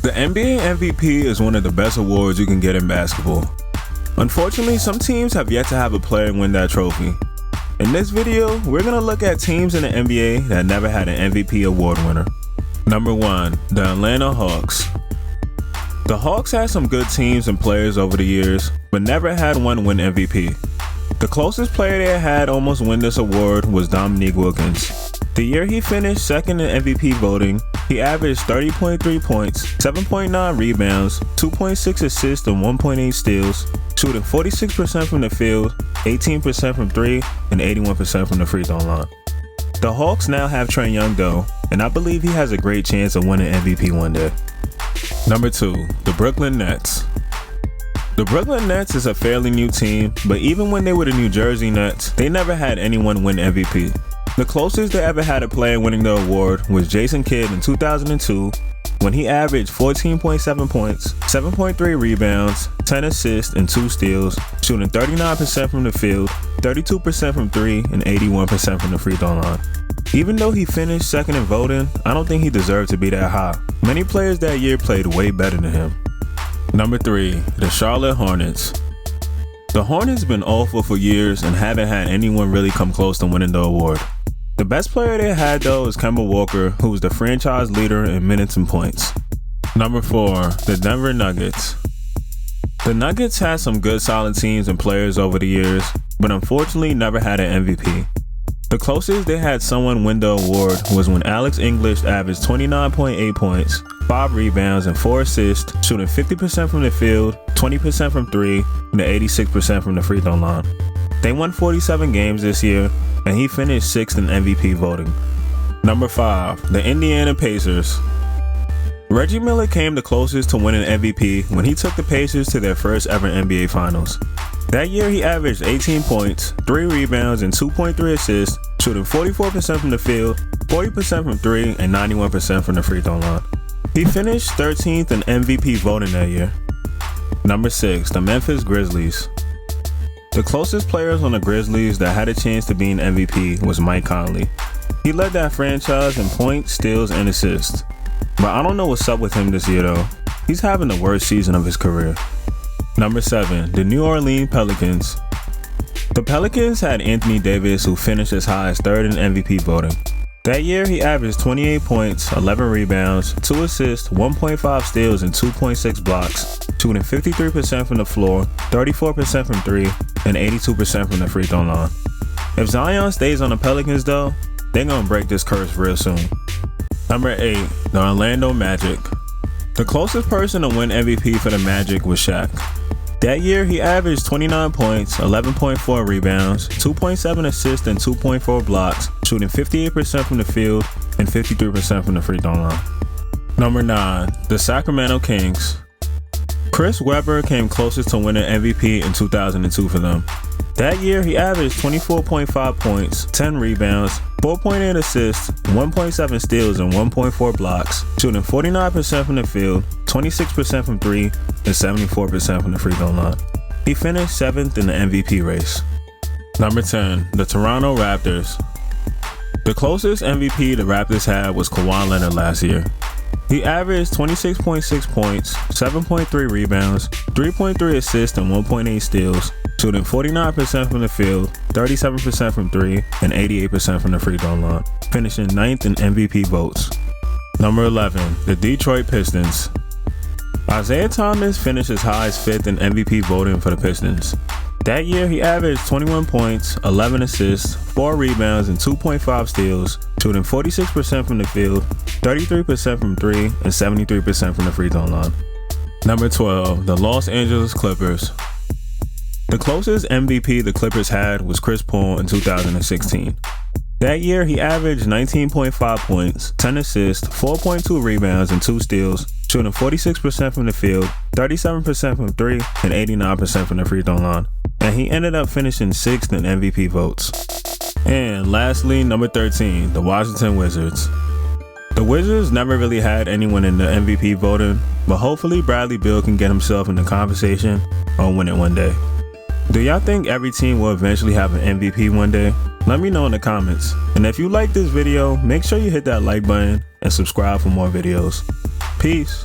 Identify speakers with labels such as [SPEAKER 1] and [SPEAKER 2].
[SPEAKER 1] The NBA MVP is one of the best awards you can get in basketball. Unfortunately, some teams have yet to have a player win that trophy. In this video, we're going to look at teams in the NBA that never had an MVP award winner. Number 1, the Atlanta Hawks. The Hawks had some good teams and players over the years, but never had one win MVP. The closest player they had almost win this award was Dominique Wilkins. The year he finished second in MVP voting, he averaged 30.3 points, 7.9 rebounds, 2.6 assists and 1.8 steals, shooting 46% from the field, 18% from 3, and 81% from the free throw line. The Hawks now have Trae Young though, and I believe he has a great chance of winning MVP one day. Number 2, the Brooklyn Nets. The Brooklyn Nets is a fairly new team, but even when they were the New Jersey Nets, they never had anyone win MVP. The closest they ever had a player winning the award was Jason Kidd in 2002, when he averaged 14.7 points, 7.3 rebounds, 10 assists, and 2 steals, shooting 39% from the field, 32% from 3, and 81% from the free throw line. Even though he finished second in voting, I don't think he deserved to be that high. Many players that year played way better than him. Number 3, the Charlotte Hornets. The Hornets been awful for years and haven't had anyone really come close to winning the award. The best player they had though is Kemba Walker, who was the franchise leader in minutes and points. Number 4, the Denver Nuggets. The Nuggets had some good solid teams and players over the years, but unfortunately never had an MVP. The closest they had someone win the award was when Alex English averaged 29.8 points, 5 rebounds, and 4 assists, shooting 50% from the field, 20% from 3, and 86% from the free throw line. They won 47 games this year, and he finished 6th in MVP voting. Number 5, the Indiana Pacers. Reggie Miller came the closest to winning MVP when he took the Pacers to their first ever NBA Finals. That year he averaged 18 points, 3 rebounds, and 2.3 assists, shooting 44% from the field, 40% from 3, and 91% from the free throw line. He finished 13th in MVP voting that year. Number 6, the Memphis Grizzlies. The closest players on the Grizzlies that had a chance to be an MVP was Mike Conley. He led that franchise in points, steals, and assists. But I don't know what's up with him this year though. He's having the worst season of his career. Number 7, the New Orleans Pelicans. The Pelicans had Anthony Davis, who finished as high as 3rd in MVP voting. That year he averaged 28 points, 11 rebounds, 2 assists, 1.5 steals, and 2.6 blocks, shooting 53% from the floor, 34% from 3, and 82% from the free throw line. If Zion stays on the Pelicans though, they're gonna break this curse real soon. Number 8, the Orlando Magic. The closest person to win MVP for the Magic was Shaq. That year he averaged 29 points, 11.4 rebounds, 2.7 assists, and 2.4 blocks, shooting 58% from the field and 53% from the free throw line. Number 9, the Sacramento Kings. Chris Webber came closest to winning MVP in 2002 for them. That year he averaged 24.5 points, 10 rebounds, 4.8 assists, 1.7 steals, and 1.4 blocks, shooting 49% from the field, 26% from 3, and 74% from the free throw line. He finished 7th in the MVP race. Number 10, the Toronto Raptors. The closest MVP the Raptors had was Kawhi Leonard last year. He averaged 26.6 points, 7.3 rebounds, 3.3 assists, and 1.8 steals, shooting 49% from the field, 37% from 3, and 88% from the free throw line, finishing 9th in MVP votes. Number 11, the Detroit Pistons. Isaiah Thomas finished as high as 5th in MVP voting for the Pistons. That year he averaged 21 points, 11 assists, 4 rebounds, and 2.5 steals, shooting 46% from the field, 33% from 3, and 73% from the free throw line. Number 12, the Los Angeles Clippers. The closest MVP the Clippers had was Chris Paul in 2016. That year he averaged 19.5 points, 10 assists, 4.2 rebounds, and 2 steals, shooting 46% from the field, 37% from 3, and 89% from the free throw line. And he ended up finishing 6th in MVP votes. And lastly, number 13, the Washington Wizards. The Wizards never really had anyone in the MVP voting, but hopefully Bradley Beal can get himself in the conversation or win it one day. Do y'all think every team will eventually have an MVP one day? Let me know in the comments. And if you like this video, make sure you hit that like button and subscribe for more videos. Peace.